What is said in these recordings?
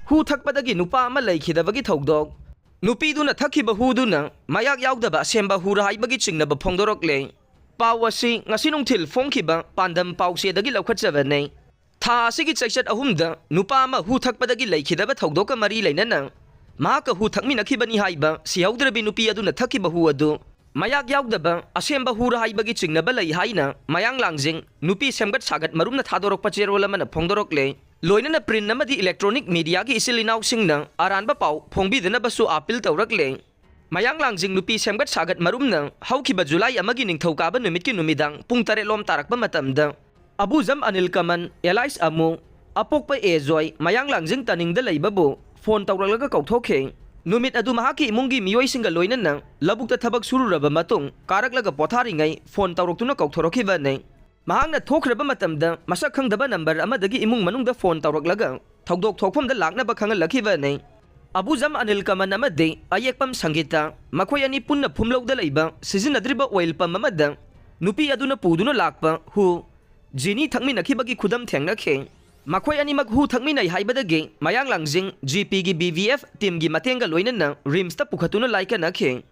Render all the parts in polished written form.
Hu Thakpagi Nupa Leikhidabagi Thoudok Nupiduna Thakkhiba Hooduna Mayak Yaodaba Asemba Hoora Haibagi Chingnaba Fongdorakli Pawasi Ngasinungtil Fongkhiba Pandam Pawse Dagi Laukhatjabane Tha Sigi Chaichat Ahumda Nupa Ma Hu Thakpagi Leikhidaba Thoudoka Mari Lainana Maka Hu Thakminakibani Haiba Siaudrabi Nupi Aduna Thakkhiba Hu Adu Mayak Yaodaba Asemba Hoora Haibagi Chingnaba Lai Haina Mayang Langjing Nupi Semgat Sagat Marumna Thadorok Pacherolamana Fongdorakli Loinana print namadi electronic media ki isilinaw singna aranba pau phongbidana basu appeal tawrakle Mayang Langjing Nupi Semgat Sagat Marumna Hawkhiba July amagi ningthokaba numit ki numidang pung 8 lom tarakpa matamda Abuzam Anil Kaman Elias Amu Apokpa Ejoy Mayang Langjing taningda leibabu phone tawraklaga kauthokhe numit adu mahaki imungi miyoi singa loinana labukta thabak sururaba matung karaklaga potharingai phone tawroktuna kauthorokhiba Mahangna thokraba matamda masak khangdaba number amadagi imung manungda phone tawraklaga Thoudok thokphomda laknaba khangalakhiba nei Abuzam Anil Kaman amade ayekpam sangita makhoi ani punna phumlauda leiba sizinadriba oil pam amada nupi aduna puduna lakpa hu jini thakminakhibagi khudam thengnakhe makhoi ani mak hu thakminai haibadage Mayang Langjing GP gi BVF team gi matenga loinana rims ta pukhatuna laika nakhe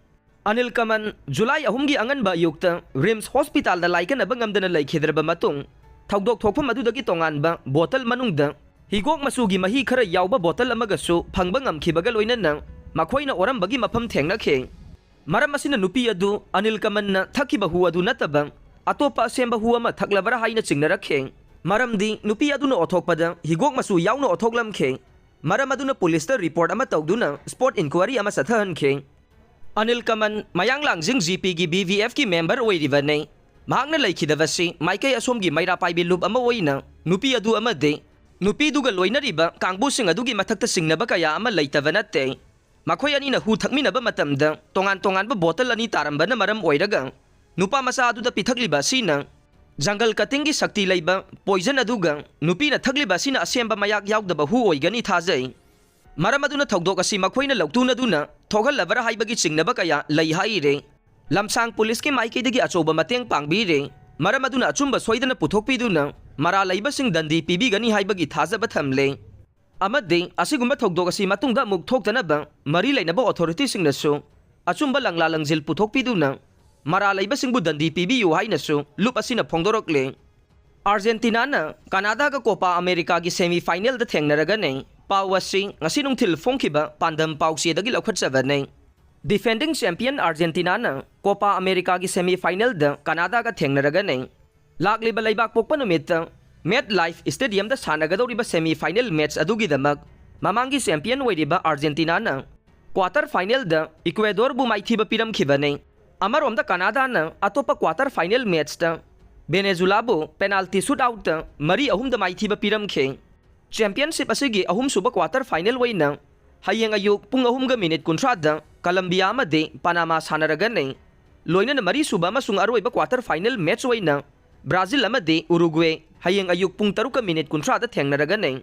Anil Kaman July ahumgi anganba yukta Rims Hospital da laikana bangamdana Leikhidaba matung Thoudok thokpham adudagi tonganba bottle manungda higok masugi mahi khara yauba bottle amagasu phangba ngamkhibaga loinana makhoina orambagi mafam thengnakhe maram asina nupi adu Anil Kaman na Thakkhiba hu adu nataba atopa Asemba hu ama thaklabara haina chingnarakhe maramdi nupi aduna othokpada higok masu yauna othoklamkhe maram aduna police ta report ama tawduna spot inquiry ama sathahankhe Anil Kaman Mayang Langjing GP gi BVF ki member oiribane mahakna leikhidabasi maikai asomgi maira paibi loop ama oina nupi adu amade nupi duga loinariba kangbu sing adugi mathakta singnaba kaya ama leitaba natte makhoi ani na hu thakminaba matamda tongan ba bottle ani tarambana maram oiraga nupa masa aduda pithagliba sina jungle cutting gi sakti leiba poison aduga nupi na thagliba sina Asemba Mayak Yaodaba hu oigani thajai Maram aduna Thoudok asi makhoina lautuna duna thogalabara haibagi Chingnaba kaya lei haire lamsang police ke maikidagi achoba mateng pangbire maram aduna achumba soidana puthokpiduna mara leibasing dandi pibigani haibagi thajaba thamle amade asigumba Thoudok asi matungda muk thoktanaba mari leinaba authority singnasu achumba langla langjil puthokpiduna mara leibasing bu dandi pibiyu hainasu loop asina Fongdorakli Argentina na Canada ka COPA America gi semifinal da Thengnaragani Pawasi ngasinungtil Fongkhiba pandam pawse dagi laukhatjabane defending champion Argentina na COPA America gi semifinal da Canada ka Thengnaragani lakliba leibak pokpa numita MetLife Stadium da sanagadoriba semifinal match adugi damak mamangi champion oiriba Argentina na quarter final da Ecuador bu maithiba piramkhibane amarom da Canada na atopa quarter final match da Venezuela bu penalty shootout da mari ahum da maithiba piramkhe Championship asigi ahum suba quarter final waina hayeng ayuk pung ahum ga minute kuntra da Colombia amade Panama sanaragane loina na mari suba masung aroiba quarter final match waina Brazil amade Uruguay hayeng ayuk pung 3 minute kuntra da Thengnaragane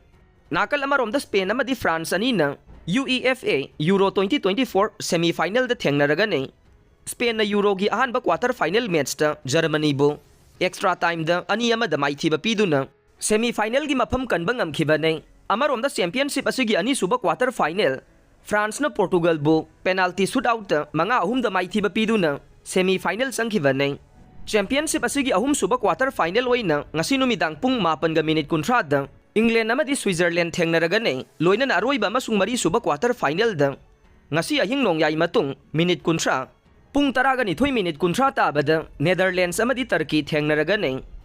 nakal amarom da Spain amade France anina UEFA Euro 2024 semifinal da Thengnaragane Spain na Euro gi ahanba quarter final match da Germany bu extra time da ani amada maithiba piduna Semifinal gi mafam kanba ngamkhibane amarom da championship asigi ani suba quarter final France na Portugal bu penalty shootout manga ahum da maithiba piduna semifinal sangkhibane championship asigi ahum suba quarter final oina ngasi numidang pung 9 ga minute kuntra da England amadi Switzerland Thengnaragane loina na aroiba masung mari suba quarter final da ngasi ahing nongyai matung minute kuntra pung 12 minute kuntra ta bada Netherlands amadi Turkey Thengnaragane